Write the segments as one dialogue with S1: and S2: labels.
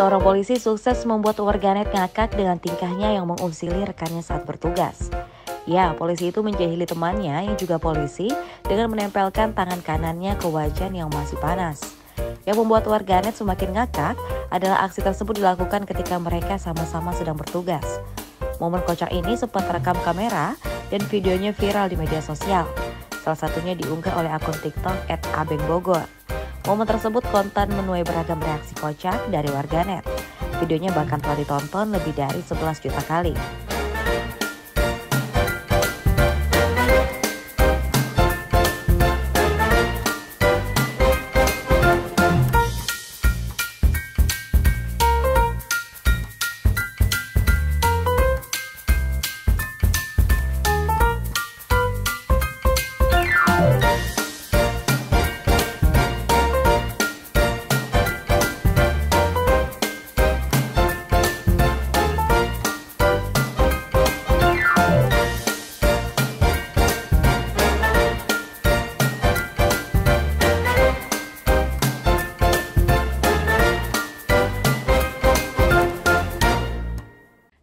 S1: Seorang polisi sukses membuat warganet ngakak dengan tingkahnya yang mengusili rekannya saat bertugas. Ya, polisi itu menjahili temannya yang juga polisi dengan menempelkan tangan kanannya ke wajan yang masih panas. Yang membuat warganet semakin ngakak adalah aksi tersebut dilakukan ketika mereka sama-sama sedang bertugas. Momen kocak ini sempat terekam kamera dan videonya viral di media sosial. Salah satunya diunggah oleh akun TikTok @abengbogor. Momen tersebut kontan menuai beragam reaksi kocak dari warganet. Videonya bahkan telah ditonton lebih dari 11 juta kali.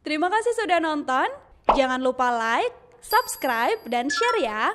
S2: Terima kasih sudah nonton. Jangan lupa like, subscribe, dan share ya.